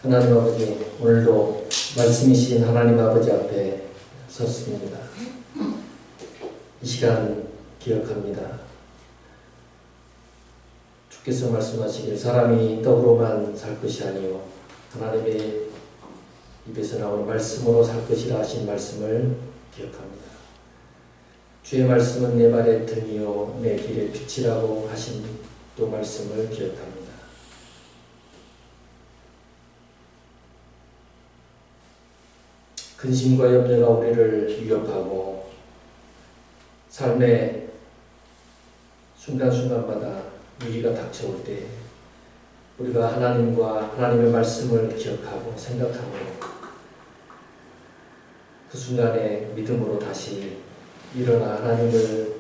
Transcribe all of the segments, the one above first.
하나님 아버지, 오늘도 말씀이신 하나님 아버지 앞에 섰습니다. 이 시간 기억합니다. 주께서 말씀하시길 사람이 떡으로만 살 것이 아니요 하나님의 입에서 나오는 말씀으로 살 것이라 하신 말씀을 기억합니다. 주의 말씀은 내 발의 등이요 내 길의 빛이라고 하신 또 말씀을 기억합니다. 근심과 염려가 우리를 위협하고 삶의 순간순간마다 위기가 닥쳐올 때 우리가 하나님과 하나님의 말씀을 기억하고 생각하고 그 순간에 믿음으로 다시 일어나 하나님을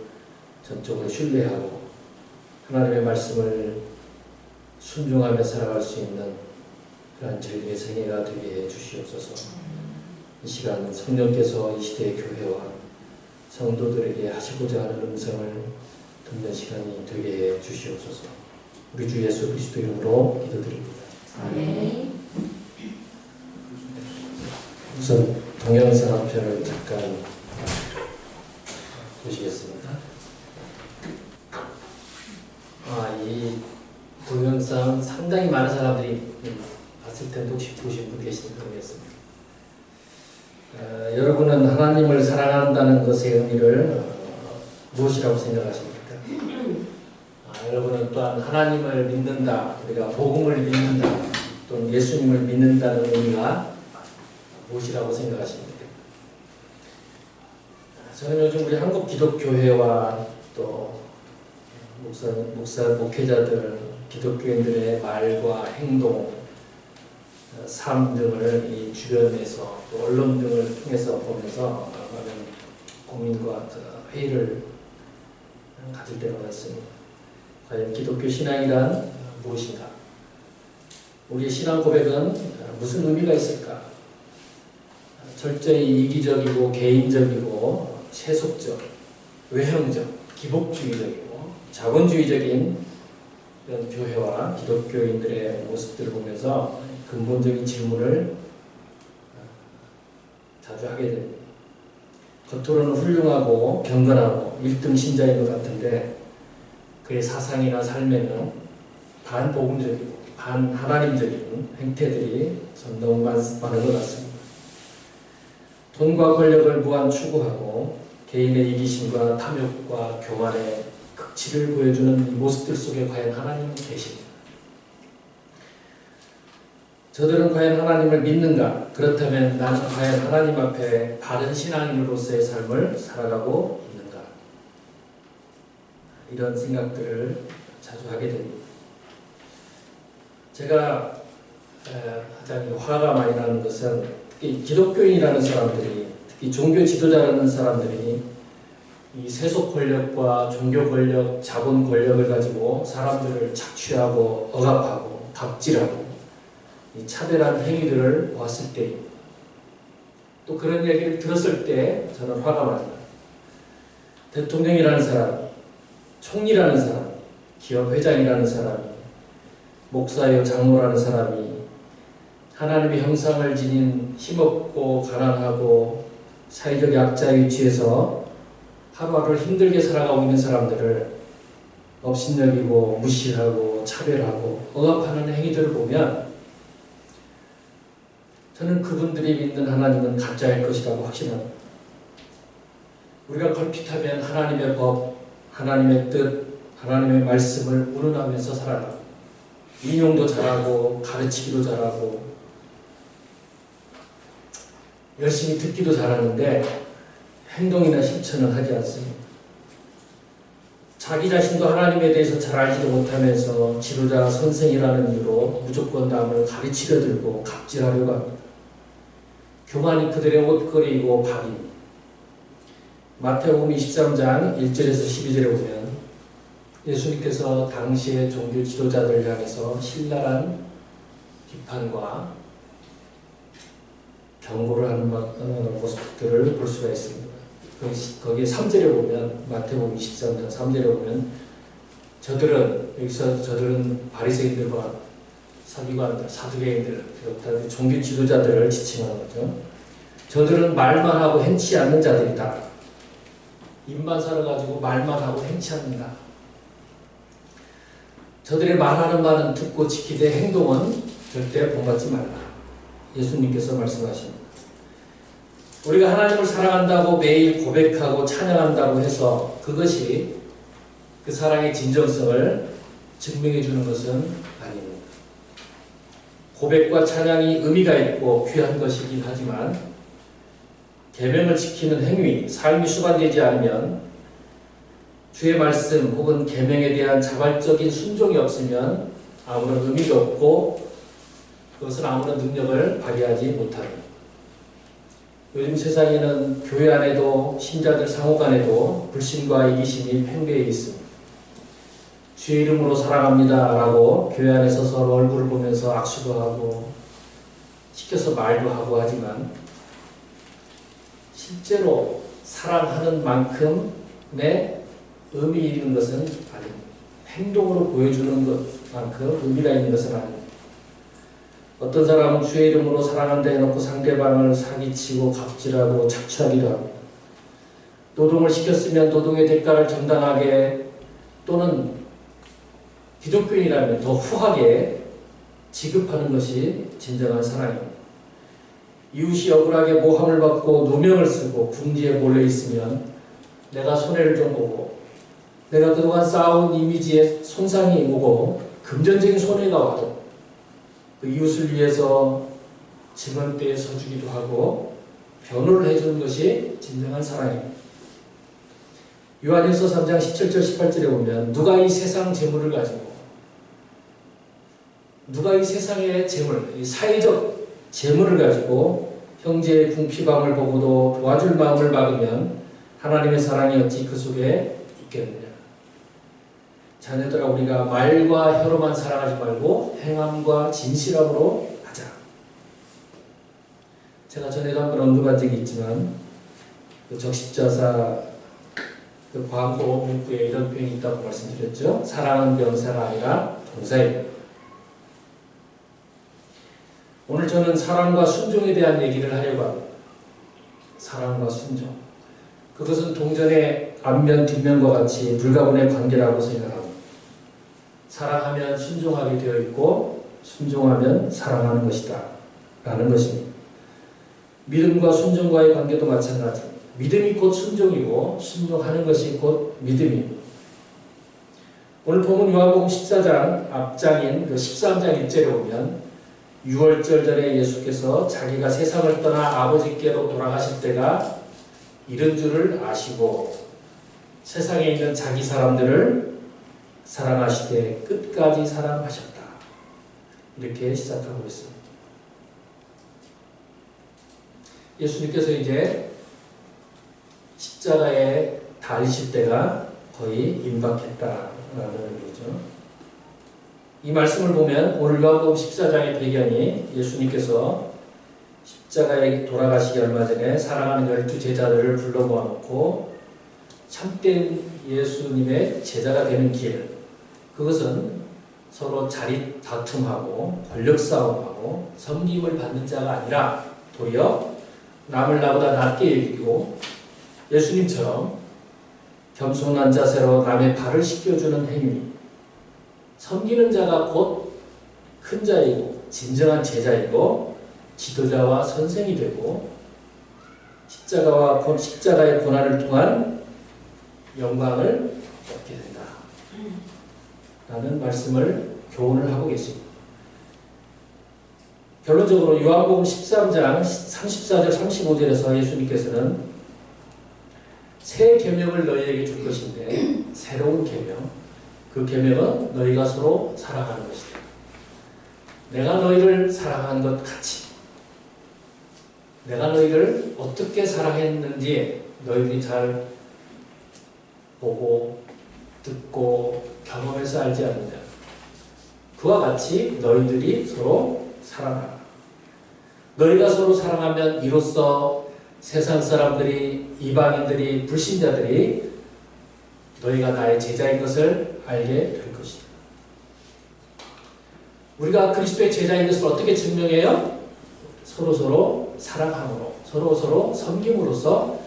전적으로 신뢰하고 하나님의 말씀을 순종하며 살아갈 수 있는 그런 저희들의 생애가 되게 해 주시옵소서. 이 시간 성령께서 이 시대의 교회와 성도들에게 하시고자 하는 음성을 듣는 시간이 되게 해 주시옵소서. 우리 주 예수 그리스도 이름으로 기도드립니다. 아멘. 우선 동영상 한 편을 잠깐 보시겠습니다. 이 동영상 상당히 많은 사람들이 봤을 텐데 혹시 보신 분 계신지 모르겠습니다. 여러분은 하나님을 사랑한다는 것의 의미를 무엇이라고 생각하십니까? 여러분은 또한 하나님을 믿는다, 우리가 복음을 믿는다, 또는 예수님을 믿는다는 의미가 무엇이라고 생각하십니까? 저는 요즘 우리 한국 기독교회와 또 목회자들, 기독교인들의 말과 행동, 삶 등을 이 주변에서 또 언론 등을 통해서 보면서 많은 고민과 회의를 가질 때가 많습니다. 과연 기독교 신앙이란 무엇인가? 우리의 신앙 고백은 무슨 의미가 있을까? 철저히 이기적이고 개인적이고 세속적, 외형적, 기복주의적이고 자본주의적인 이런 교회와 기독교인들의 모습들을 보면서 근본적인 질문을 자주 하게 됩니다. 겉으로는 훌륭하고 경건하고 1등 신자인 것 같은데 그의 사상이나 삶에는 반복음적이고 반하나님적인 행태들이 전 너무 많은 것 같습니다. 돈과 권력을 무한 추구하고 개인의 이기심과 탐욕과 교만의 극치를 보여주는 이 모습들 속에 과연 하나님은 계십니까? 저들은 과연 하나님을 믿는가? 그렇다면 나는 과연 하나님 앞에 바른 신앙인으로서의 삶을 살아가고 있는가? 이런 생각들을 자주 하게 됩니다. 제가 가장 화가 많이 나는 것은 특히 기독교인이라는 사람들이, 특히 종교 지도자라는 사람들이 이 세속 권력과 종교 권력, 자본 권력을 가지고 사람들을 착취하고 억압하고 갑질하고 이 차별한 행위들을 보았을 때, 또 그런 얘기를 들었을 때 저는 화가 많이 나요. 대통령이라는 사람, 총리라는 사람, 기업 회장이라는 사람이, 목사요 장로라는 사람이 하나님의 형상을 지닌 힘없고 가난하고 사회적 약자 위치에서 하루하루를 힘들게 살아가고 있는 사람들을 업신여기고 무시하고 차별하고 억압하는 행위들을 보면 저는 그분들이 믿는 하나님은 가짜일 것이라고 확신합니다. 우리가 걸핏하면 하나님의 법, 하나님의 뜻, 하나님의 말씀을 운운하면서 살아가고 인용도 잘하고 가르치기도 잘하고 열심히 듣기도 잘하는데 행동이나 실천은 하지 않습니다. 자기 자신도 하나님에 대해서 잘 알지도 못하면서 지도자 선생이라는 이유로 무조건 남을 가르치려 들고 갑질하려고 합니다. 교만이 그들의 옷걸이이고 밥입니다. 마태복음 23장 1절에서 12절에 보면 예수님께서 당시의 종교 지도자들을 향해서 신랄한 비판과 경고를 하는 모습들을 볼 수가 있습니다. 거기에 3절에 보면, 마태복음 23장 3절에 보면 저들은 바리새인들과 서기관들, 사두개인들, 비롯한 종교 지도자들을 지칭하는 거죠. 저들은 말만 하고 행치 않는 자들이다. 입만 살아가지고 말만 하고 행치 않는다. 저들의 말하는 말은 듣고 지키되 행동은 절대 본받지 말라. 예수님께서 말씀하십니다. 우리가 하나님을 사랑한다고 매일 고백하고 찬양한다고 해서 그것이 그 사랑의 진정성을 증명해 주는 것은 아닙니다. 고백과 찬양이 의미가 있고 귀한 것이긴 하지만 계명을 지키는 행위, 삶이 수반되지 않으면 주의 말씀 혹은 계명에 대한 자발적인 순종이 없으면 아무런 의미가 없고 그것은 아무런 능력을 발휘하지 못합니다. 요즘 세상에는 교회 안에도 신자들 상호 간에도 불신과 이기심이 팽배해 있습니다. 주의 이름으로 사랑합니다 라고 교회 안에서 서로 얼굴을 보면서 악수도 하고 시켜서 말도 하고 하지만 실제로 사랑하는 만큼의 의미 있는 것은 아닙니다. 행동으로 보여주는 것만큼 의미가 있는 것은 아닙니다. 어떤 사람은 주의 이름으로 사랑한다 해놓고 상대방을 사기치고 갑질하고 착취하기도 하고 노동을 시켰으면 노동의 대가를 정당하게 또는 기독교인이라면 더 후하게 지급하는 것이 진정한 사랑입니다. 이웃이 억울하게 모함을 받고 누명을 쓰고 궁지에 몰려 있으면 내가 손해를 좀 보고 내가 그동안 쌓아온 이미지에 손상이 오고 금전적인 손해가 와도 그 이웃을 위해서 증언대에 서주기도 하고 변호를 해주는 것이 진정한 사랑입니다. 요한일서 3장 17절 18절에 보면 누가 이 세상 재물을 가지고 누가 이 세상의 재물, 이 사회적 재물을 가지고 형제의 궁핍함을 보고도 도와줄 마음을 막으면 하나님의 사랑이 어찌 그 속에 있겠느냐. 자녀들아 우리가 말과 혀로만 사랑하지 말고 행함과 진실함으로 하자. 제가 전에도 한번 언급한 적이 있지만 그 적십자사 그 광고 문구에 이런 표현이 있다고 말씀드렸죠. 사랑은 명사가 아니라 동사입니다. 오늘 저는 사랑과 순종에 대한 얘기를 하려고 합니다. 사랑과 순종. 그것은 동전의 앞면 뒷면과 같이 불가분의 관계라고 생각합니다. 사랑하면 순종하게 되어 있고 순종하면 사랑하는 것이다 라는 것입니다. 믿음과 순종과의 관계도 마찬가지입니다. 믿음이 곧 순종이고 순종하는 것이 곧 믿음입니다. 오늘 본문 요한복음 14장 앞장인 그 13장 1절에 보면 6월절 전에 예수께서 자기가 세상을 떠나 아버지께로 돌아가실 때가 이른 줄을 아시고 세상에 있는 자기 사람들을 사랑하시되 끝까지 사랑하셨다. 이렇게 시작하고 있습니다. 예수님께서 이제 십자가에 달리실 때가 거의 임박했다라는 의미죠. 이 말씀을 보면 오늘 요한복음 14장의 배경이 예수님께서 십자가에 돌아가시기 얼마 전에 사랑하는 12제자들을 불러 모아놓고 참된 예수님의 제자가 되는 길, 그것은 서로 자리 다툼하고 권력 싸움하고 섬김을 받는 자가 아니라 도리어 남을 나보다 낮게 여기고 예수님처럼 겸손한 자세로 남의 발을 씻겨주는 행위, 섬기는 자가 곧 큰 자이고 진정한 제자이고 지도자와 선생이 되고 십자가의 고난을 통한 영광을 얻게 된다 라는 말씀을 교훈을 하고 계십니다. 결론적으로 요한복음 13장 34절 35절에서 예수님께서는 새 계명을 너희에게 줄 것인데 새로운 계명, 그 계명은 너희가 서로 사랑하는 것이다. 내가 너희를 사랑한 것 같이 내가 너희를 어떻게 사랑했는지 너희들이 잘 보고 듣고 경험해서 알지 않느냐. 그와 같이 너희들이 서로 사랑하라. 너희가 서로 사랑하면 이로써 세상 사람들이, 이방인들이, 불신자들이 너희가 나의 제자인 것을 알게 될 것이다. 우리가 그리스도의 제자인 것을 어떻게 증명해요? 서로서로 사랑함으로, 서로서로 섬김으로써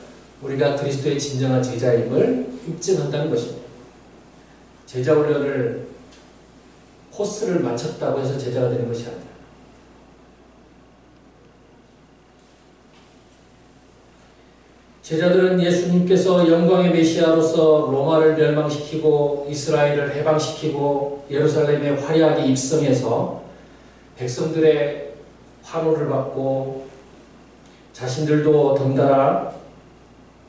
우리가 그리스도의 진정한 제자임을 입증한다는 것입니다. 제자 훈련을 코스를 마쳤다고 해서 제자가 되는 것이 아니라 제자들은 예수님께서 영광의 메시아로서 로마를 멸망시키고 이스라엘을 해방시키고 예루살렘에 화려하게 입성해서 백성들의 환호를 받고 자신들도 덩달아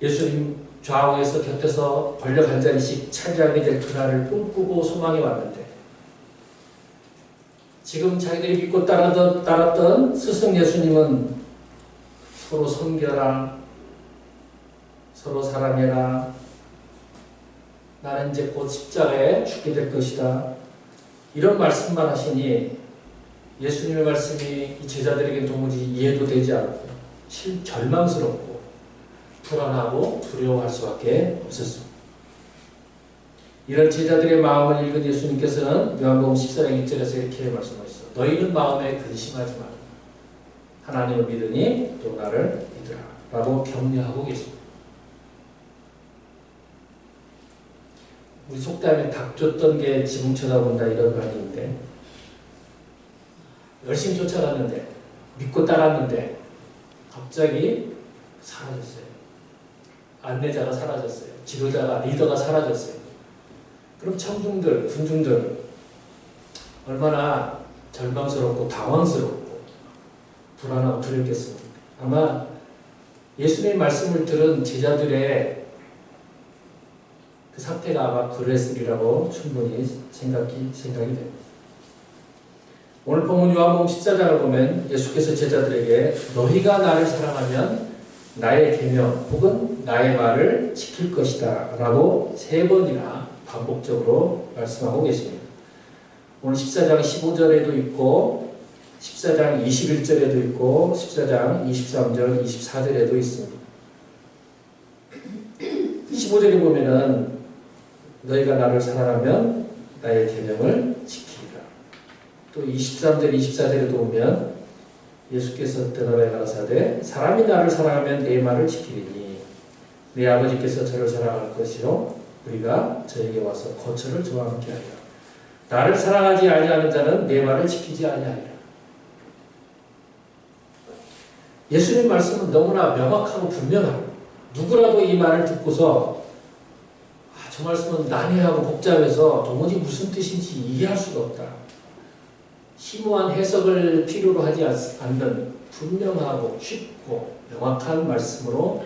예수님 좌우에서 곁에서 권력 한 자리씩 차지하게 될 그날을 꿈꾸고 소망해 왔는데 지금 자기들이 믿고 따랐던 스승 예수님은 서로 섬겨라, 서로 사랑해라, 나는 이제 곧 십자가에 죽게 될 것이다, 이런 말씀만 하시니 예수님의 말씀이 이 제자들에게 도무지 이해도 되지 않고 절망스럽고 불안하고 두려워할 수밖에 없었습니다. 이런 제자들의 마음을 읽은 예수님께서는 요한복음 14장 1절에서 이렇게 말씀하셨어요. 너희는 마음에 근심하지 마라. 하나님을 믿으니 또 나를 믿으라 라고 격려하고 계십니다. 우리 속담에 닭 쫓던 게 지붕 쳐다본다 이런 말이 있는데 열심히 쫓아갔는데 믿고 따랐는데 갑자기 사라졌어요. 안내자가 사라졌어요. 지도자가, 리더가 사라졌어요. 그럼 청중들, 군중들 얼마나 절망스럽고 당황스럽고 불안하고 두렵겠습니까? 아마 예수님의 말씀을 들은 제자들의 그 상태가 아마 그랬으리라고 충분히 생각이 됩니다. 오늘 본문 요한복음 14장을 보면 예수께서 제자들에게 너희가 나를 사랑하면 나의 계명 혹은 나의 말을 지킬 것이다 라고 3번이나 반복적으로 말씀하고 계십니다. 오늘 14장 15절에도 있고 14장 21절에도 있고 14장 23절 24절에도 있습니다. 15절에 보면은 너희가 나를 사랑하면 나의 계명을 지키리라. 또 23절 24절에도 보면 예수께서 대답하여 가라사대 사람이 나를 사랑하면 내 말을 지키리니 내 아버지께서 저를 사랑할 것이요 우리가 저에게 와서 거처를 저와 함께 하리라. 나를 사랑하지 아니하는 자는 내 말을 지키지 아니하리라. 예수님 말씀은 너무나 명확하고 분명합니다. 누구라도 이 말을 듣고서 저 말씀은 난해하고 복잡해서 도무지 무슨 뜻인지 이해할 수가 없다. 심오한 해석을 필요로 하지 않는 분명하고 쉽고 명확한 말씀으로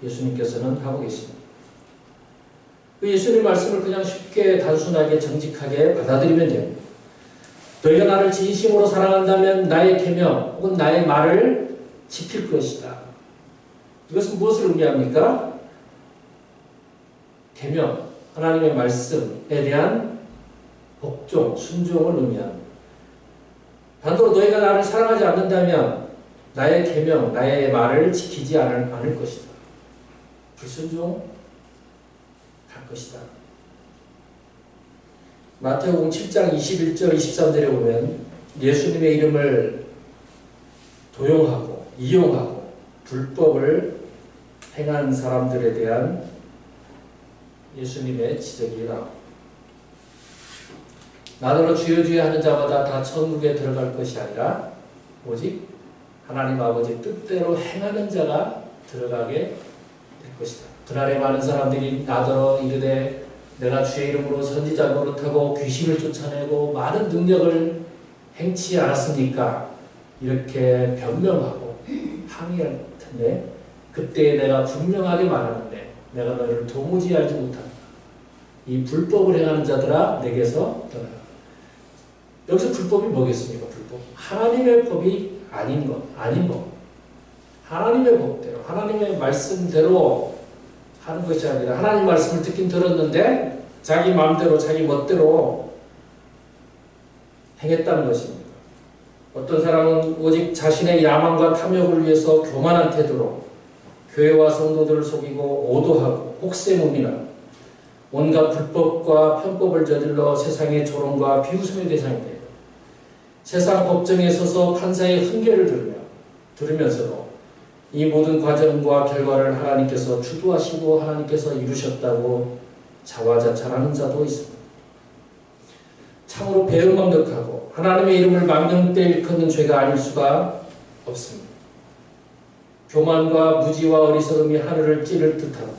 예수님께서는 하고 계십니다. 그 예수님 말씀을 그냥 쉽게 단순하게 정직하게 받아들이면 됩니다. 너희가 나를 진심으로 사랑한다면 나의 계명 혹은 나의 말을 지킬 것이다. 이것은 무엇을 의미합니까? 계명, 하나님의 말씀에 대한 복종, 순종을 의미합니다. 반대로 너희가 나를 사랑하지 않는다면 나의 계명, 나의 말을 지키지 않을 것이다. 불순종할 것이다. 마태복음 7장 21절 23절에 보면 예수님의 이름을 도용하고 이용하고 불법을 행한 사람들에 대한 예수님의 지적이 나옵니다. 나더러 주여 주여 하는 자마다 다 천국에 들어갈 것이 아니라 오직 하나님 아버지 뜻대로 행하는 자가 들어가게 될 것이다. 그날에 많은 사람들이 나더러 이르되 내가 주의 이름으로 선지자 노릇하고 귀신을 쫓아내고 많은 능력을 행치 않았습니까? 이렇게 변명하고 항의할 텐데 그때 내가 분명하게 말하는데 내가 너희를 도무지 알지 못한다. 이 불법을 행하는 자들아 내게서 떠나라. 여기서 불법이 뭐겠습니까? 불법. 하나님의 법이 아닌 것, 아닌 법. 하나님의 법대로, 하나님의 말씀대로 하는 것이 아니라 하나님 말씀을 듣긴 들었는데 자기 마음대로, 자기 멋대로 행했다는 것입니다. 어떤 사람은 오직 자신의 야망과 탐욕을 위해서 교만한 태도로 교회와 성도들을 속이고 오도하고 혹세무민하고 온갖 불법과 편법을 저질러 세상의 조롱과 비웃음의 대상이 되고 세상 법정에 서서 판사의 훈계를 들으면서도 이 모든 과정과 결과를 하나님께서 주도하시고 하나님께서 이루셨다고 자화자찬하는 자도 있습니다. 참으로 배은망덕하고 하나님의 이름을 망령되 일컫는 죄가 아닐 수가 없습니다. 교만과 무지와 어리석음이 하늘을 찌를 듯하고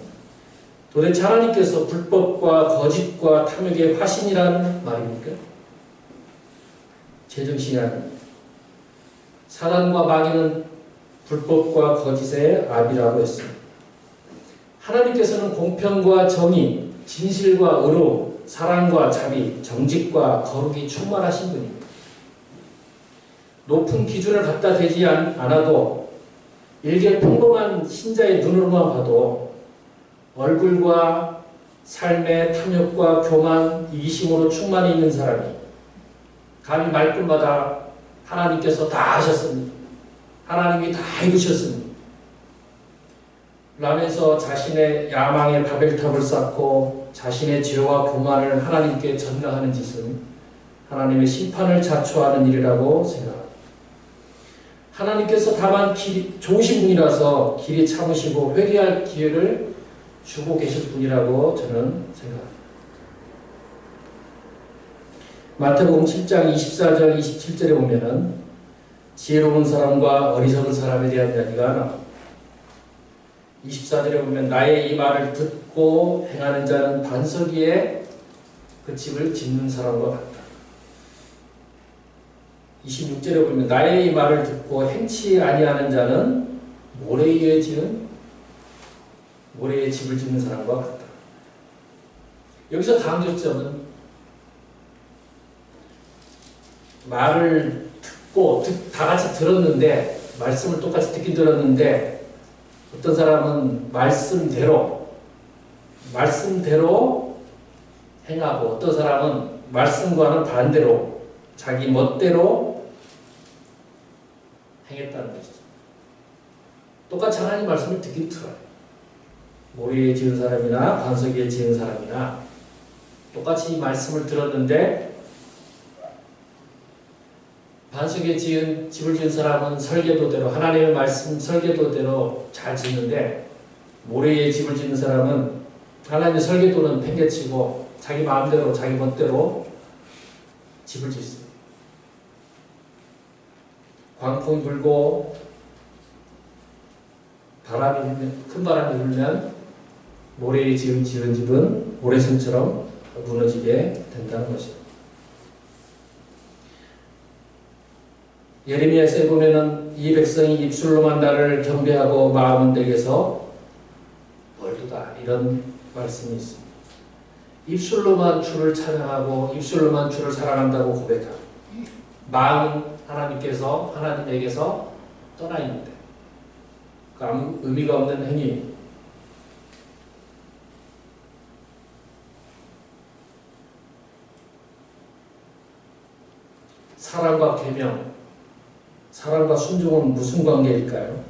도대체 하나님께서 불법과 거짓과 탐욕의 화신이라는 말입니까? 제정신이 아닙니다. 사단과 마귀는 불법과 거짓의 압이라고 했습니다. 하나님께서는 공평과 정의, 진실과 의로움, 사랑과 자비, 정직과 거룩이 충만하신 분입니다. 높은 기준을 갖다 대지 않아도 일개 평범한 신자의 눈으로만 봐도 얼굴과 삶의 탐욕과 교만, 이기심으로 충만해 있는 사람이 감히 말끝마다 하나님께서 다 하셨습니다. 하나님이 다 이루셨습니다. 라면서 자신의 야망의 바벨탑을 쌓고 자신의 죄와 교만을 하나님께 전가하는 짓은 하나님의 심판을 자초하는 일이라고 생각합니다. 하나님께서 다만 좋으신 분이라서 길이 참으시고 회개할 기회를 주고 계실 분이라고 저는 생각합니다. 마태복음 7장 24절 27절에 보면은 지혜로운 사람과 어리석은 사람에 대한 이야기가 나옵니다. 24절에 보면 나의 이 말을 듣고 행하는 자는 반석 위에 그 집을 짓는 사람과 같다. 26절에 보면 나의 이 말을 듣고 행치 아니하는 자는 모래 위에 모래에 집을 짓는 사람과 같다. 여기서 강조점은 말을 듣고 다 같이 들었는데 말씀을 똑같이 듣긴 들었는데 어떤 사람은 말씀대로 행하고 어떤 사람은 말씀과는 반대로 자기 멋대로 행했다는 것이죠. 똑같이 하나님 말씀을 듣긴 들어요. 모래에 지은 사람이나 반석 위에 지은 사람이나 똑같이 이 말씀을 들었는데 반석에 집을 지은 사람은 설계도대로 하나님의 말씀 설계도대로 잘 짓는데 모래에 집을 짓는 사람은 하나님의 설계도는 팽개치고 자기 마음대로 자기 멋대로 집을 짓습니다. 광풍이 불고 큰 바람이 불면 모래에 지은 집은 모래성처럼 무너지게 된다는 것입니다. 예레미야서에 보면은 이 백성이 입술로만 나를 경배하고 마음은 내게서 멀도다 이런 말씀이 있습니다. 입술로만 주를 찬양하고 입술로만 주를 사랑한다고 고백하고 마음은 하나님에게서 떠나 있는데 그 아무 의미가 없는 행위. 사랑과 계명, 사랑과 순종은 무슨 관계일까요?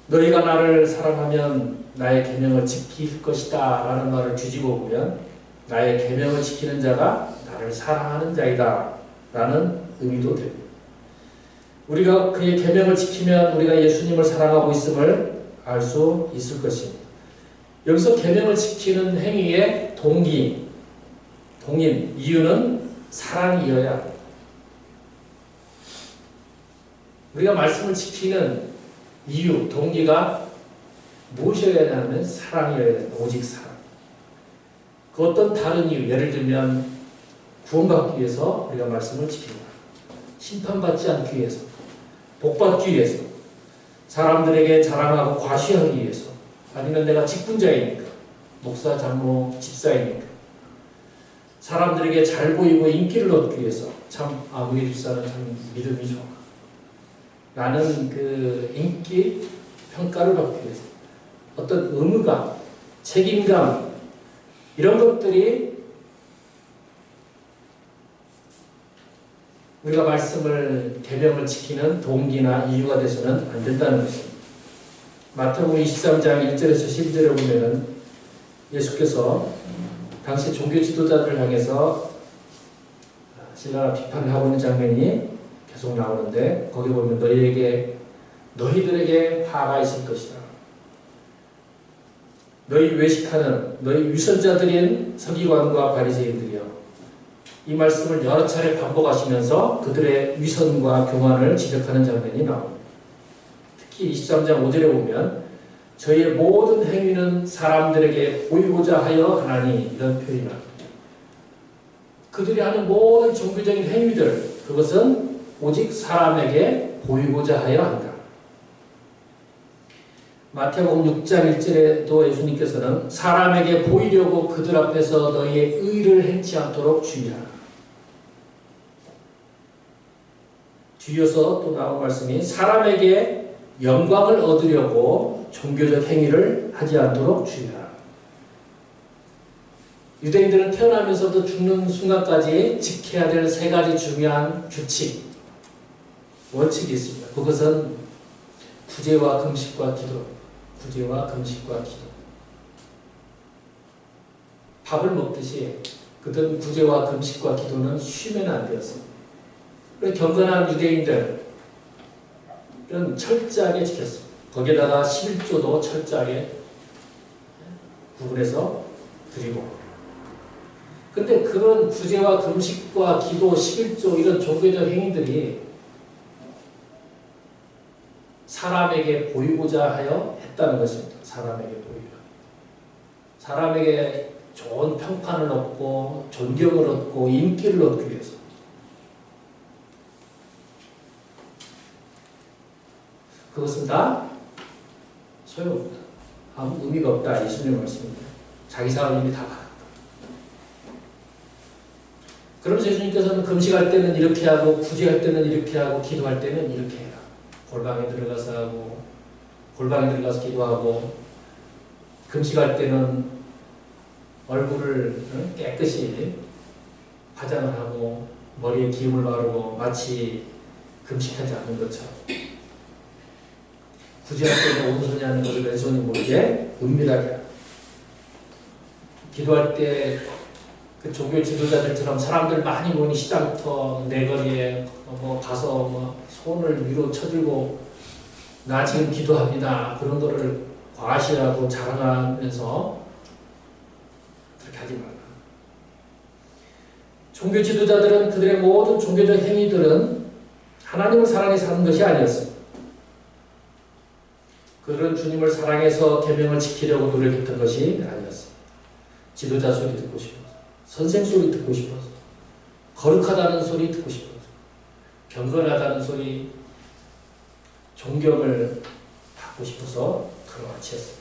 너희가 나를 사랑하면 나의 계명을 지킬 것이다 라는 말을 뒤집어 보면 나의 계명을 지키는 자가 나를 사랑하는 자이다 라는 의미도 됩니다. 우리가 그의 계명을 지키면 우리가 예수님을 사랑하고 있음을 알 수 있을 것입니다. 여기서 계명을 지키는 행위의 동인, 이유는 사랑이어야 합니다. 우리가 말씀을 지키는 이유, 동기가 무엇이어야 하냐면 사랑이어야 된다. 오직 사랑. 그 어떤 다른 이유, 예를 들면 구원받기 위해서 우리가 말씀을 지킨다. 심판받지 않기 위해서, 복받기 위해서, 사람들에게 자랑하고 과시하기 위해서, 아니면 내가 직분자이니까, 목사, 장로, 집사이니까, 사람들에게 잘 보이고 인기를 얻기 위해서, 참 우리 집사는 참 믿음이 좋아. 나는 그 인기, 평가를 받기 위해서 어떤 의무감, 책임감 이런 것들이 우리가 말씀을 계명을 지키는 동기나 이유가 돼서는 안 된다는 것입니다. 마태복음 23장 1절에서 12절에 보면은 예수께서 당시 종교 지도자들을 향해서 신라가 비판을 하고 있는 장면이 계속 나오는데 거기 보면 너희들에게 화가 있을 것이다. 너희 외식하는 너희 위선자들인 서기관과 바리새인들이여. 이 말씀을 여러 차례 반복하시면서 그들의 위선과 교만을 지적하는 장면이 나옵니다. 특히 23장 5절에 보면 저희의 모든 행위는 사람들에게 보이고자 하여 하나니 이런 표현이 나옵니다. 그들이 하는 모든 종교적인 행위들 그것은 오직 사람에게 보이고자 하여 한다. 마태복음 6장 1절에도 예수님께서는 사람에게 보이려고 그들 앞에서 너희의 의를 행치 않도록 주의하라. 뒤이어서 또 나온 말씀이 사람에게 영광을 얻으려고 종교적 행위를 하지 않도록 주의하라. 유대인들은 태어나면서도 죽는 순간까지 지켜야 될 세 가지 중요한 규칙, 원칙이 있습니다. 그것은 구제와 금식과 기도. 구제와 금식과 기도. 밥을 먹듯이 그들은 구제와 금식과 기도는 쉬면 안 되었습니다. 경건한 유대인들은 철저하게 지켰습니다. 거기에다가 11조도 철저하게 구분해서 드리고. 근데 그런 구제와 금식과 기도, 11조 이런 종교적 행위들이 사람에게 보이고자 하여 했다는 것입니다. 사람에게 보이려. 사람에게 좋은 평판을 얻고 존경을 얻고 인기를 얻기 위해서. 그것은 다 소용없다. 아무 의미가 없다. 예수님의 말씀입니다. 자기 사업 이미 다 받았다. 그러면서 예수님께서는 금식할 때는 이렇게 하고 구제할 때는 이렇게 하고 기도할 때는 이렇게 해라. 골방에 들어가서 하고 골방에 들어가서 기도하고 금식할 때는 얼굴을 깨끗이 화장을 하고 머리에 기름을 바르고 마치 금식하지 않는 것처럼 구제할 때는 오른손이 하는 것을 왼손이 모르게 은밀하게 하고 기도할 때 그 종교 지도자들처럼 사람들 많이 모이는 시장터 내거리에 가서 손을 위로 쳐들고 나 지금 기도합니다. 그런 거를 과시하고 자랑하면서 그렇게 하지 말라. 종교 지도자들은 그들의 모든 종교적 행위들은 하나님을 사랑해서 하는 것이 아니었습니다. 그들은 주님을 사랑해서 계명을 지키려고 노력했던 것이 아니었습니다. 지도자 소리 듣고 싶어서, 선생 소리 듣고 싶어서, 거룩하다는 소리 듣고 싶어서, 경건하다는 소리, 존경을 받고 싶어서 그렇지 했습니다.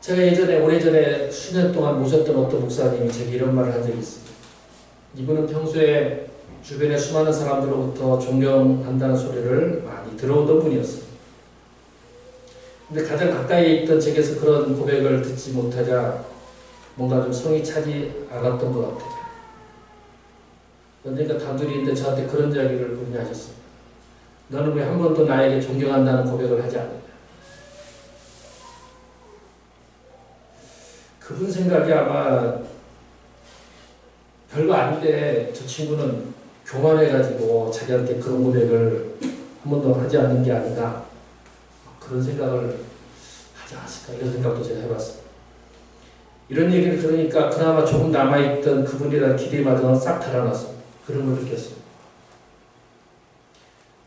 제가 오래전에 수년 동안 모셨던 어떤 목사님이 제게 이런 말을 한 적이 있습니다. 이분은 평소에 주변의 수많은 사람들로부터 존경한다는 소리를 많이 들어오던 분이었습니다. 근데 가장 가까이 있던 제게서 그런 고백을 듣지 못하자 뭔가 좀 성이 차지 않았던 것 같아요. 그러니까 단둘이 있는데 저한테 그런 이야기를 그분이 하셨습니다. 너는 왜 한 번도 나에게 존경한다는 고백을 하지 않느냐. 그분 생각이 아마 별거 아닌데 저 친구는 교만해가지고 자기한테 그런 고백을 한 번도 하지 않는 게 아닌가 그런 생각을 하지 않았을까 이런 생각도 제가 해봤습니다. 이런 얘기를 들으니까 그나마 조금 남아있던 그분에 대한 기대마저는 싹 달아났습니다. 그런 걸 느꼈습니다.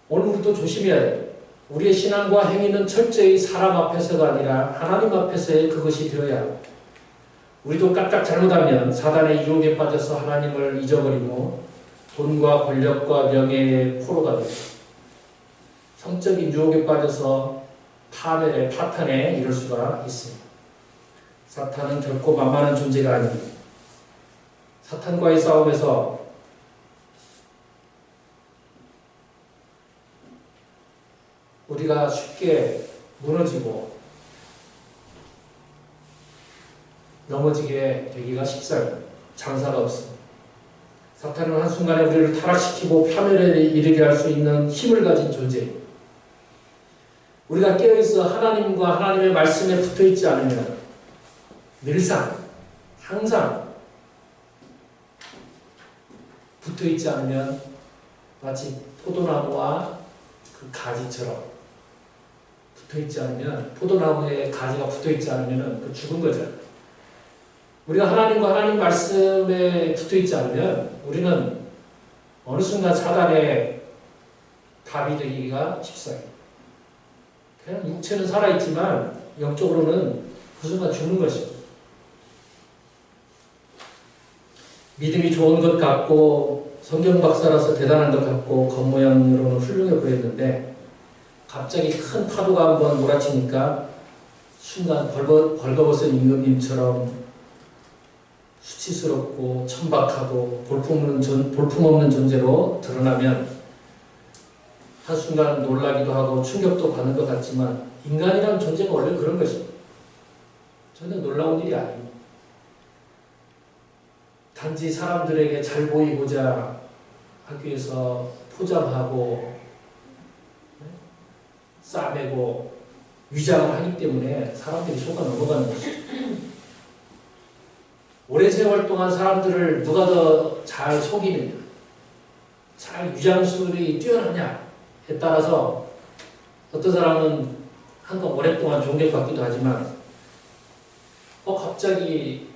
오늘 우리도 조심해야 돼요. 우리의 신앙과 행위는 철저히 사람 앞에서가 아니라 하나님 앞에서의 그것이 되어야 합니다. 우리도 까딱 잘못하면 사단의 유혹에 빠져서 하나님을 잊어버리고 돈과 권력과 명예의 포로가 되고 성적인 유혹에 빠져서 파탄에 이를 수가 있습니다. 사탄은 결코 만만한 존재가 아닙니다. 사탄과의 싸움에서 우리가 쉽게 무너지고 넘어지게 되기가 쉽사요. 장사가 없습니다. 사탄은 한순간에 우리를 타락시키고 파멸에 이르게 할 수 있는 힘을 가진 존재입니다. 우리가 깨어있어 하나님과 하나님의 말씀에 붙어있지 않으면 늘상, 항상 붙어 있지 않으면 마치 포도나무와 그 가지처럼 붙어 있지 않으면, 포도나무에 가지가 붙어 있지 않으면 그 죽은 거잖아요. 우리가 하나님과 하나님 말씀에 붙어 있지 않으면 우리는 어느 순간 사단의 답이 되기가 쉽어요. 그냥 육체는 살아있지만 영적으로는 그 순간 죽는 것입니다. 믿음이 좋은 것 같고 성경 박사라서 대단한 것 같고 겉모양으로는 훌륭해 보였는데 갑자기 큰 파도가 한번 몰아치니까 순간 벌거벗은 임금님처럼 수치스럽고 천박하고 볼품없는 존재로 드러나면 한순간 놀라기도 하고 충격도 받는 것 같지만 인간이라는 존재가 원래 그런 것입니다. 전혀 놀라운 일이 아닙니다. 단지 사람들에게 잘 보이고자 하기 위해서 포장하고 싸매고 위장을 하기 때문에 사람들이 속아 넘어가는 것이죠. 오랜 세월 동안 사람들을 누가 더 잘 속이느냐, 잘 위장술이 뛰어나냐에 따라서 어떤 사람은 한동 오랫동안 존경받기도 하지만 갑자기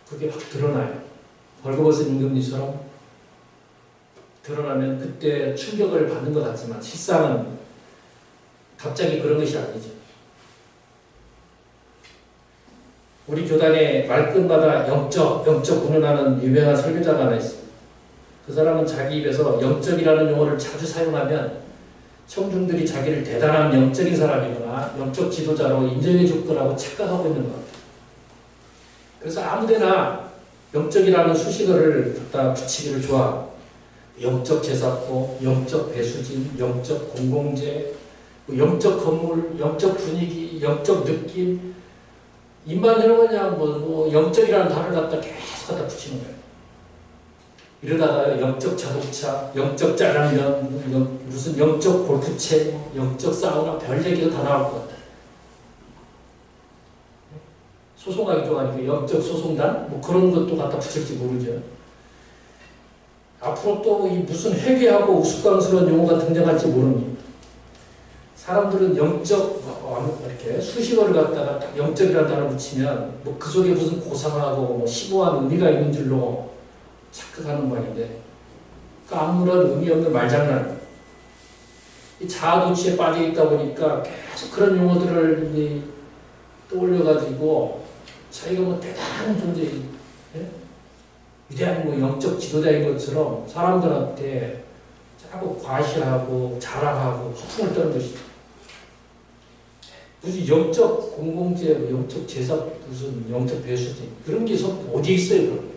그게 확 드러나요. 벌거벗은 임금님처럼 드러나면 그때 충격을 받는 것 같지만 실상은 갑자기 그런 것이 아니죠. 우리 교단에 말끝마다 영적 공연하는 유명한 설교자가 하나 있습니다. 그 사람은 자기 입에서 영적이라는 용어를 자주 사용하면 청중들이 자기를 대단한 영적인 사람이거나 영적 지도자로 인정해 줄 거라고 착각하고 있는 것 같아요. 그래서 아무데나 영적이라는 수식어를 갖다 붙이기를 좋아하고 영적 제사법, 영적 배수진, 영적 공공재, 영적 건물, 영적 분위기, 영적 느낌, 입만 열면 그냥 영적이라는 단어를 갖다 계속 갖다 붙이는 거예요. 이러다가 영적 자동차, 영적 짜장면, 무슨 영적 골프채, 영적 사우나, 별 얘기가 다 나올 것 같아요. 소송하기 좋아하니까 영적 소송단? 그런 것도 갖다 붙일지 모르죠. 앞으로 또 무슨 회개하고 우스꽝스러운 용어가 등장할지 모릅니다. 사람들은 영적, 이렇게 수식어를 갖다가 영적이라는 단어를 붙이면 그 속에 무슨 고상하고 심오한 의미가 있는 줄로 착각하는 모양인데 아무런 의미 없는 말장난. 이 자아도취에 빠져 있다 보니까 계속 그런 용어들을 떠올려가지고 자기가 대단한 존재, 위대한 영적 지도자인 것처럼 사람들한테 자꾸 과시하고 자랑하고 허풍을 떠는 것이죠. 무슨 영적 공공재, 영적 제사, 무슨 영적 배수진 그런 게 어디에 있어요? 그런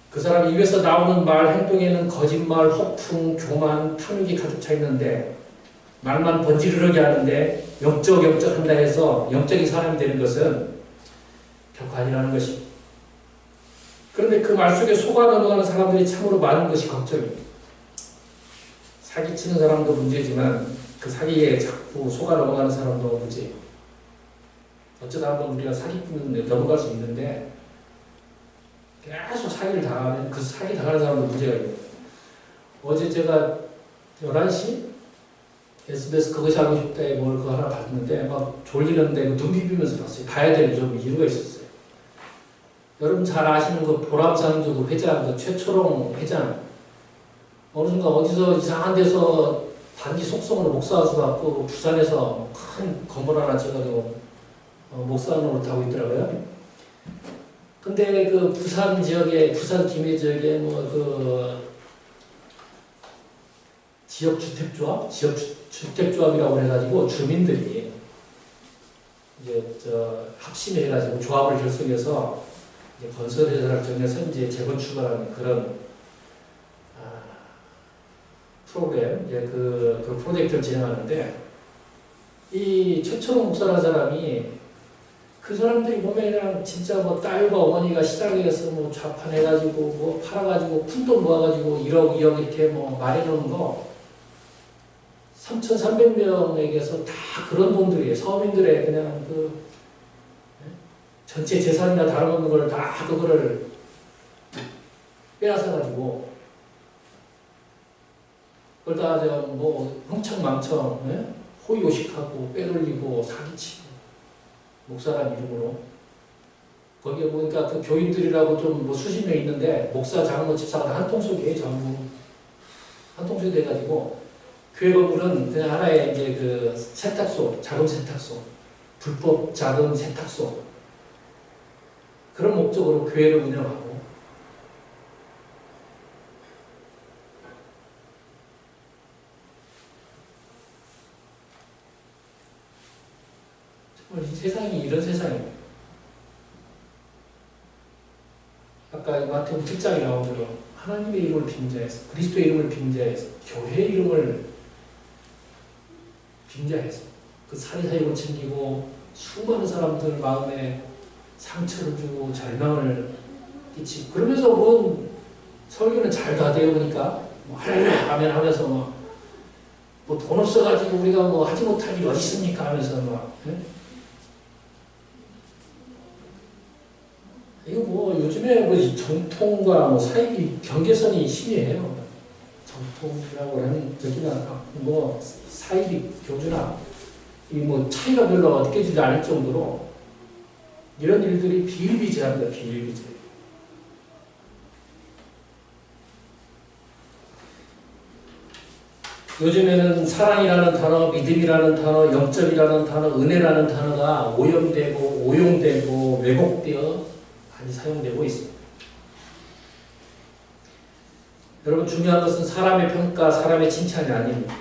그 사람 입에서 나오는 말, 행동에는 거짓말, 허풍, 교만, 탐욕이 가득 차 있는데 말만 번지르르게 하는데 영적 한다 해서 영적인 사람이 되는 것은 결코 아니라는 것입니다. 그런데 그 말 속에 속아 넘어가는 사람들이 참으로 많은 것이 걱정입니다. 사기치는 사람도 문제지만 그 사기에 자꾸 속아 넘어가는 사람도 문제예요. 어쩌다 한번 우리가 사기꾼 넘어갈 수 있는데 계속 사기를 당하면 그 사기 당하는 사람도 문제가 있습니다. 어제 제가 11시 SBS 그것이 알고 싶다에 그거 하나 봤는데 막 졸리는데 눈 비비면서 봤어요. 봐야 될 좀 이유가 있었어요. 여러분 잘 아시는 그 보람상주 회장, 최초롱 회장 어느 순간 어디서 이상한 데서 단기 속성으로 목사 와서 부산에서 큰 건물 하나 지어가지고 목사 노릇하고 있더라고요. 근데 그 부산 지역에, 부산 김해 지역에 지역 주택조합이라고 해가지고 주민들이 합심해 해가지고 조합을 결성해서 건설회사를 정해서 이제 재건축을 하는 그런 프로그램, 그 프로젝트를 진행하는데 이 최초롱 목사라는 사람이 그 사람들이 보면 그냥 진짜 딸과 어머니가 시장에서 좌판해가지고 팔아가지고 푼돈 모아가지고 1억, 2억 이렇게 말해놓은 거 3,300명에게서 다 그런 돈들이에요. 서민들의 그냥 전체 재산이나 다름없는 걸 다 그거를 빼앗아가지고 그걸 다 뭐 흥청망청 예? 호의호식하고 빼돌리고 사기치고 목사란 이름으로 거기에 보니까 그 교인들이라고 좀 뭐 수십 명 있는데 목사, 장로, 집사가 한 통속이에요. 전부 한 통속이 돼가지고 교회 건물은 그냥 하나의 이제 그 세탁소, 자금 세탁소, 불법 자금 세탁소 그런 목적으로 교회를 운영하고 정말 이 세상이 이런 세상이에요. 아까 마태복음 7장에 나온 대로 하나님의 이름을 빙자해서 그리스도의 이름을 빙자해서 교회의 이름을 빙자해서 그 사리사욕을 챙기고 수많은 사람들 마음에 상처를 주고 절망을 끼치고 그러면서 뭔 설교는 잘 다 되어 보니까 뭐 할렐루야 아멘 하면서 뭐 돈 없어가지고 우리가 뭐 하지 못할 일이 어디 있습니까 하면서 막 예? 이거 뭐 요즘에 뭐 정통과 뭐 사이비 경계선이 심해요. 정통이라고 하는 저기나 뭐 사이비 교주나 이 뭐 차이가 별로 느껴지지 않을 정도로 이런 일들이 비일비재합니다. 비일비재. 요즘에는 사랑이라는 단어, 믿음이라는 단어, 영적이라는 단어, 은혜라는 단어가 오염되고 오용되고 왜곡되어 많이 사용되고 있습니다. 여러분 중요한 것은 사람의 평가, 사람의 칭찬이 아닙니다.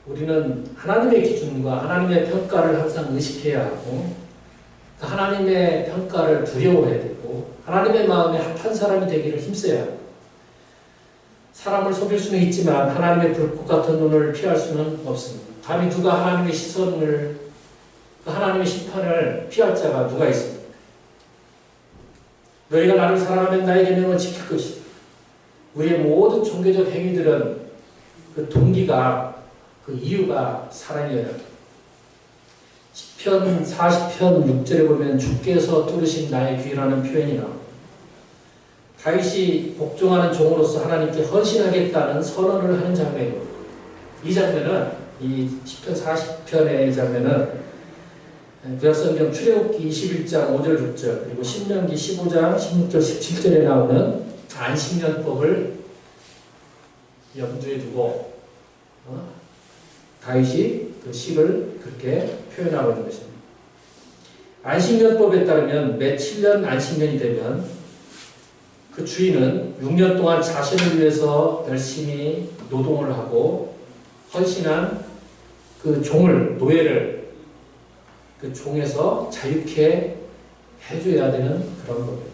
우리는 하나님의 기준과 하나님의 평가를 항상 의식해야 하고 하나님의 평가를 두려워해야 되고 하나님의 마음에 합한 사람이 되기를 힘써야 합니다. 사람을 속일 수는 있지만 하나님의 불꽃 같은 눈을 피할 수는 없습니다. 감히 누가 하나님의 시선을 하나님의 심판을 피할 자가 누가 있습니까? 너희가 나를 사랑하면 나의 계명을 지킬 것이다. 우리의 모든 종교적 행위들은 그 동기가 그 이유가 사랑이어야 합니다. 시편 40편 6절에 보면 주께서 뚫으신 나의 귀라는 표현이 나옵니다. 다윗이 복종하는 종으로서 하나님께 헌신하겠다는 선언을 하는 장면입니다. 이 장면은 이 시편 40편의 장면은 구약성경 출애굽기 21장 5절 6절 그리고 신명기 15장 16절 17절에 나오는 안식년법을 염두에 두고 다윗이 그 식을 그렇게 표현하고 있는 것입니다. 안식년법에 따르면 매 7년 안식년이 되면 그 주인은 6년 동안 자신을 위해서 열심히 노동을 하고 헌신한 그 종을, 노예를 그 종에서 자유케 해줘야 되는 그런 겁니다.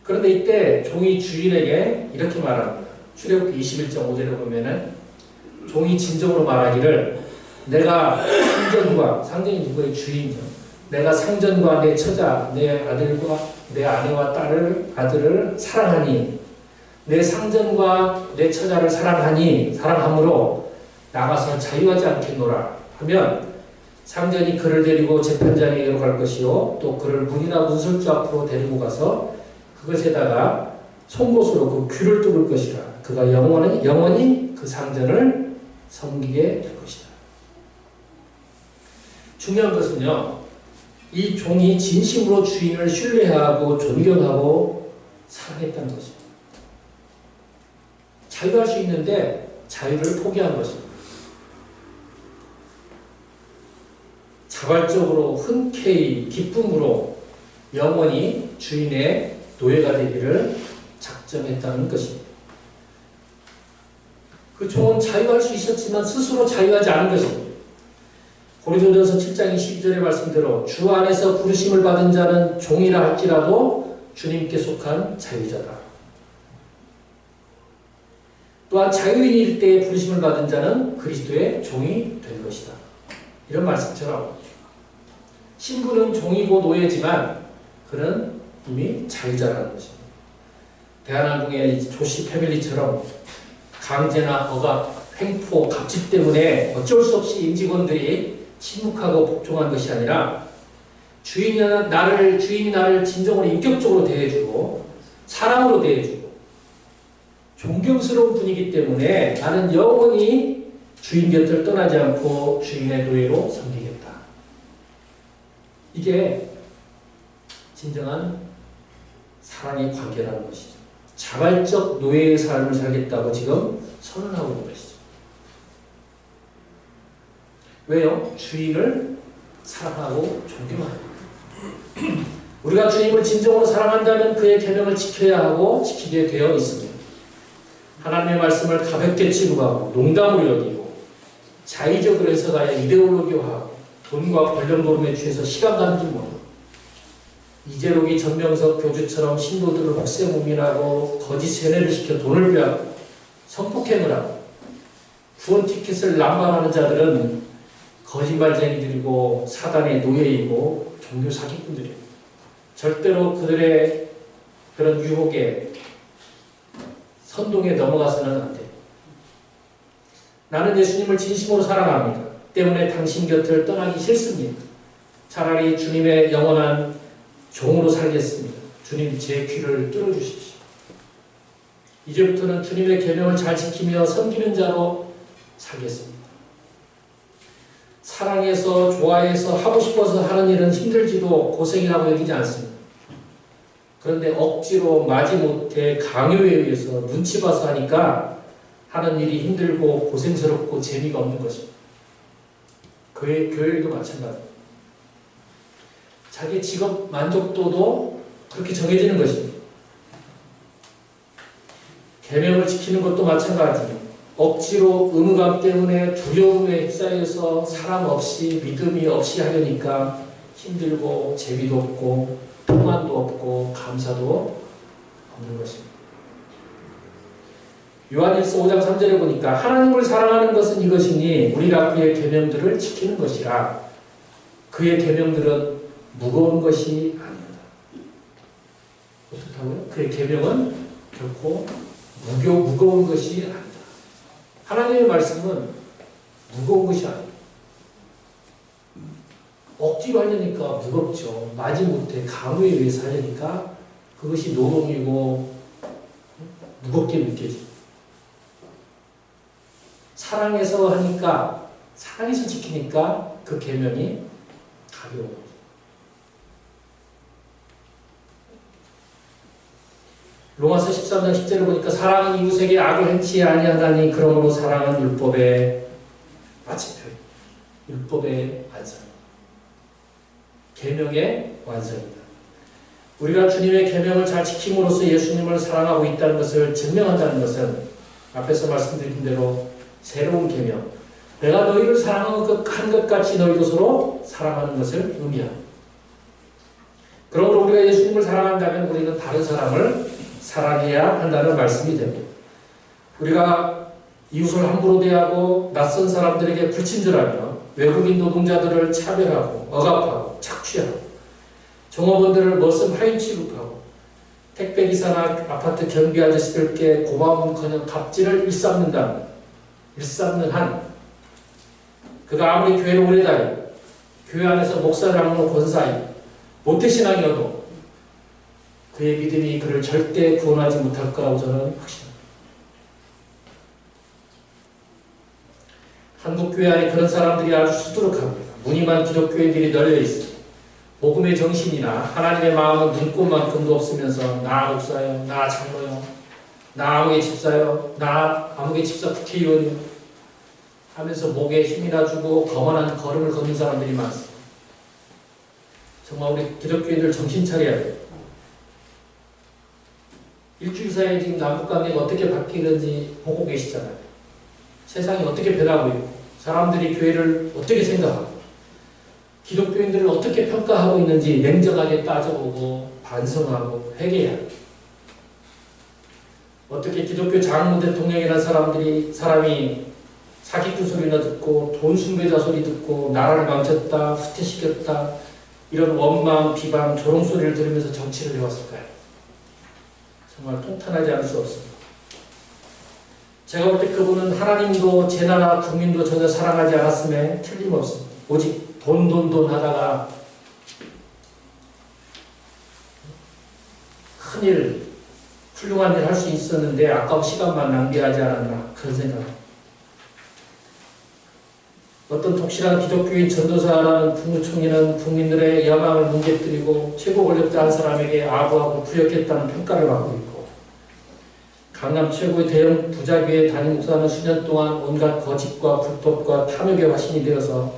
그런데 이때 종이 주인에게 이렇게 말합니다. 출애굽기 21장 5절에 보면은 종이 진정으로 말하기를 내가 상전과, 상전이 누구의 주인이죠. 내가 상전과 내 처자, 내 아들과 내 아내와 아들을 사랑하니 내 상전과 내 처자를 사랑함으로 나가서 자유하지 않겠노라 하면 상전이 그를 데리고 재판장에게로 갈 것이요 또 그를 문이나 문설주 앞으로 데리고 가서 그것에다가 송곳으로 그 귀를 뚫을 것이라. 그가 영원히 그 상전을 섬기게 될 것이다. 중요한 것은요, 이 종이 진심으로 주인을 신뢰하고 존경하고 사랑했다는 것입니다. 자유할 수 있는데 자유를 포기한 것입니다. 자발적으로 흔쾌히 기쁨으로 영원히 주인의 노예가 되기를 작정했다는 것입니다. 그 종은 자유할 수 있었지만 스스로 자유하지 않은 것입니다. 고린도전서 7장 22절의 말씀대로 주 안에서 부르심을 받은 자는 종이라 할지라도 주님께 속한 자유자다. 또한 자유인일 때에 부르심을 받은 자는 그리스도의 종이 될 것이다. 이런 말씀처럼 신부는 종이고 노예지만 그는 이미 자유자라는 것입니다. 대한항공의 조씨 패밀리처럼 강제나 억압, 횡포, 갑질 때문에 어쩔 수 없이 임직원들이 침묵하고 복종한 것이 아니라 주인이 나를 진정으로 인격적으로 대해주고 사랑으로 대해주고 존경스러운 분이기 때문에 나는 영원히 주인 곁을 떠나지 않고 주인의 노예로 섬기겠다. 이게 진정한 사랑의 관계라는 것이죠. 자발적 노예의 삶을 살겠다고 지금 선언하고 있는 것이죠. 왜요? 주인을 사랑하고 존경하는 우리가 주님을 진정으로 사랑한다면 그의 계명을 지켜야 하고 지키게 되어 있습니다. 하나님의 말씀을 가볍게 취급하고 농담으로 여기고 자의적으로 해석하여 이데올로기화하고 돈과 권력 노름에 취해서 시간 가는 줄 모르고 이재록이 전명석 교주처럼 신도들을 혹세무민하고 거짓 세뇌를 시켜 돈을 빼앗고 성폭행을 하고 구원 티켓을 남발하는 자들은 거짓말쟁이들이고 사단의 노예이고 종교 사기꾼들이에요. 절대로 그들의 그런 유혹에 선동에 넘어가서는 안 돼요. 나는 예수님을 진심으로 사랑합니다. 때문에 당신 곁을 떠나기 싫습니다. 차라리 주님의 영원한 종으로 살겠습니다. 주님 제 귀를 뚫어주십시오. 이제부터는 주님의 계명을 잘 지키며 섬기는 자로 살겠습니다. 사랑해서 좋아해서 하고 싶어서 하는 일은 힘들지도 고생이라고 여기지 않습니다. 그런데 억지로 마지못해 강요에 의해서 눈치 봐서 하니까 하는 일이 힘들고 고생스럽고 재미가 없는 것입니다. 교회도 마찬가지입니다. 자기 직업 만족도도 그렇게 정해지는 것입니다. 계명을 지키는 것도 마찬가지입니다. 억지로 의무감 때문에 두려움에 휩싸여서 사랑 없이 믿음이 없이 하려니까 힘들고 재미도 없고 평안도 없고 감사도 없는 것입니다. 요한일서 5장 3절에 보니까 하나님을 사랑하는 것은 이것이니 우리가 그의 계명들을 지키는 것이라. 그의 계명들은 무거운 것이 아닙니다. 어떻다고요? 그의 계명은 결코 무거운 것이 아닙니다. 하나님의 말씀은 무거운 것이 아닙니다. 억지로 하려니까 무겁죠. 마지못해 강요에 의해서 하려니까 그것이 노동이고 무겁게 느껴집니다. 사랑해서 하니까, 사랑해서 지키니까 그 계명이 가벼운 거죠. 로마서 13장 10절을 보니까 사랑은 이웃에게 악을 행치 아니하다니 그러므로 사랑은 율법의 마침표, 율법의 완성, 계명의 완성입니다. 우리가 주님의 계명을 잘 지킴으로써 예수님을 사랑하고 있다는 것을 증명한다는 것은 앞에서 말씀드린 대로 새로운 계명, 내가 너희를 사랑한 것 같이 너희도 서로 사랑하는 것을 의미합니다. 그러므로 우리가 예수님을 사랑한다면 우리는 다른 사람을 사랑해야 한다는 말씀이 됩니다. 우리가 이웃을 함부로 대하고 낯선 사람들에게 불친절하며 외국인 노동자들을 차별하고 억압하고 착취하고 종업원들을 머슴 하인 취급하고 택배기사나 아파트 경비 아저씨들께 고마움은커녕 갑질을 일삼는 한 그가 아무리 교회를 오래 다니고 교회 안에서 목사, 장로, 권사이 모태신앙이어도 그의 믿음이 그를 절대 구원하지 못할 거라고 저는 확신합니다. 한국교회 안에 그런 사람들이 아주 수두룩합니다. 무늬만 기독교인들이 널려 있습니다. 복음의 정신이나 하나님의 마음은 눈꽃만큼도 없으면서 나 목사요, 나 장로요, 나 아무개 집사요, 나 아무개 집사 국회의원요 하면서 목에 힘이나 주고 거만한 걸음을 걷는 사람들이 많습니다. 정말 우리 기독교인들 정신 차려야 돼요. 일주일 사이에 지금 남북관계가 어떻게 바뀌는지 보고 계시잖아요. 세상이 어떻게 변하고 있고 사람들이 교회를 어떻게 생각하고 기독교인들을 어떻게 평가하고 있는지 냉정하게 따져보고 반성하고 회개해야 합니다. 어떻게 기독교 장로 대통령이라는 사람이 사기꾼 소리나 듣고 돈 숭배자 소리 듣고 나라를 망쳤다, 후퇴시켰다 이런 원망, 비방, 조롱소리를 들으면서 정치를 해왔을까요? 정말 통탄하지 않을 수 없습니다. 제가 볼 때 그분은 하나님도 제 나라 국민도 전혀 사랑하지 않았음에 틀림없습니다. 오직 돈 하다가 큰일, 훌륭한 일 할 수 있었는데 아까운 시간만 낭비하지 않았나 그런 생각. 어떤 독실한 기독교인 전도사라는 국무총리는 국민들의 야망을 뭉개뜨리고 최고 권력자 한 사람에게 아부하고 부역했다는 평가를 받고 있고, 강남 최고의 대형 부자교회 담임 목사는 수년 동안 온갖 거짓과 불법과 탐욕의 화신이 되어서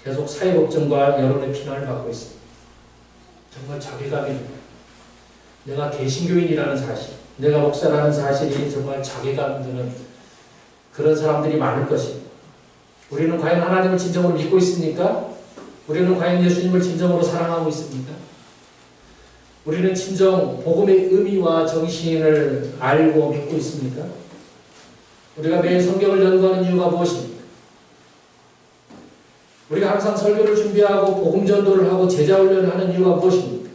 계속 사회 걱정과 여론의 비난을 받고 있습니다. 정말 자괴감이 듭니다. 내가 개신교인이라는 사실, 내가 목사라는 사실이 정말 자괴감 드는 그런 사람들이 많을 것입니다. 우리는 과연 하나님을 진정으로 믿고 있습니까? 우리는 과연 예수님을 진정으로 사랑하고 있습니까? 우리는 진정 복음의 의미와 정신을 알고 믿고 있습니까? 우리가 매일 성경을 연구하는 이유가 무엇입니까? 우리가 항상 설교를 준비하고 복음 전도를 하고 제자 훈련을 하는 이유가 무엇입니까?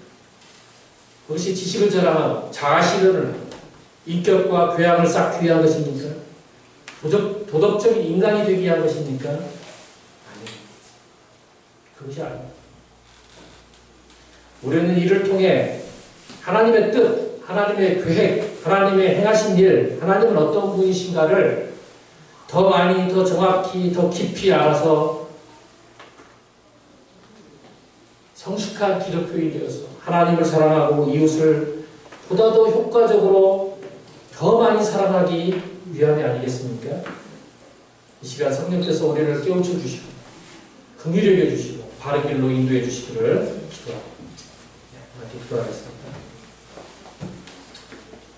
그것이 지식을 자랑하고 자아 실현을 하고 인격과 교양을 쌓기 위한 것입니까? 도덕적인 인간이 되기 위한 것입니까? 아니요. 그것이 아닙니다. 우리는 이를 통해 하나님의 뜻, 하나님의 계획, 하나님의 행하신 일, 하나님은 어떤 분이신가를 더 많이, 더 정확히, 더 깊이 알아서 성숙한 기독교인이 되어서 하나님을 사랑하고 이웃을 보다 더 효과적으로 더 많이 사랑하기 위함이 아니겠습니까? 이 시간 성령께서 우리를 깨우쳐 주시고 긍휼히 여겨 주시고 바른 길로 인도해 주시기를 기도합니다. 기도하겠습니다.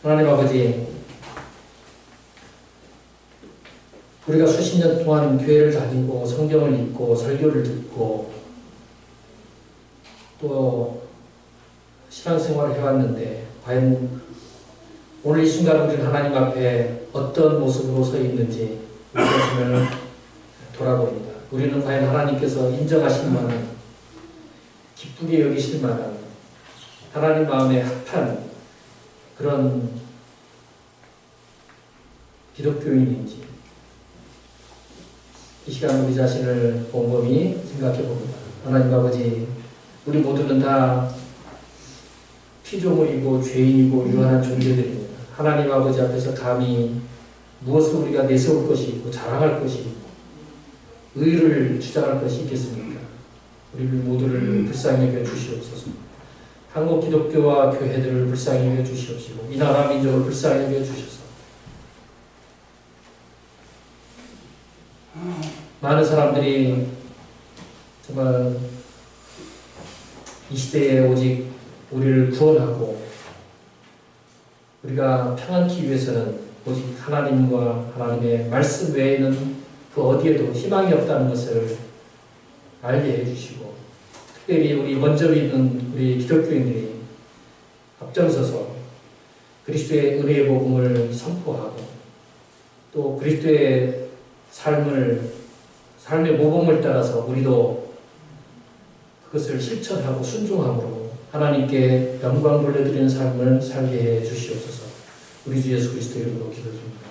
하나님 아버지, 우리가 수십 년 동안 교회를 다니고 성경을 읽고 설교를 듣고 또 신앙생활을 해왔는데 과연 오늘 이 순간 우리는 하나님 앞에 어떤 모습으로 서 있는지 우리 자신을 돌아봅니다. 우리는 과연 하나님께서 인정하실 만한, 기쁘게 여기실 만한, 하나님 마음에 합한 그런 기독교인인지 이 시간 우리 자신을 곰곰이 생각해 봅니다. 하나님 아버지, 우리 모두는 다 피조물이고 죄인이고 유한한 존재들입니다. 하나님 아버지 앞에서 감히 무엇을 우리가 내세울 것이 있고 자랑할 것이 있고 의를 주장할 것이 있겠습니까? 우리를 모두를 불쌍히 여겨 주시옵소서. 한국 기독교와 교회들을 불쌍히 여겨 주시옵시고 이 나라 민족을 불쌍히 여겨 주셔서 많은 사람들이 정말 이 시대에 오직 우리를 구원하고 우리가 평안케 위해서는 오직 하나님과 하나님의 말씀 외에는 그 어디에도 희망이 없다는 것을 알게 해주시고, 특별히 우리 먼저 믿는 우리 기독교인들이 앞장서서 그리스도의 은혜의 복음을 선포하고 또 그리스도의 삶의 모범을 따라서 우리도 그것을 실천하고 순종함으로 하나님께 영광 돌려드리는 삶을 살게 해 주시옵소서. 우리 주 예수 그리스도 이름으로 기도드립니다.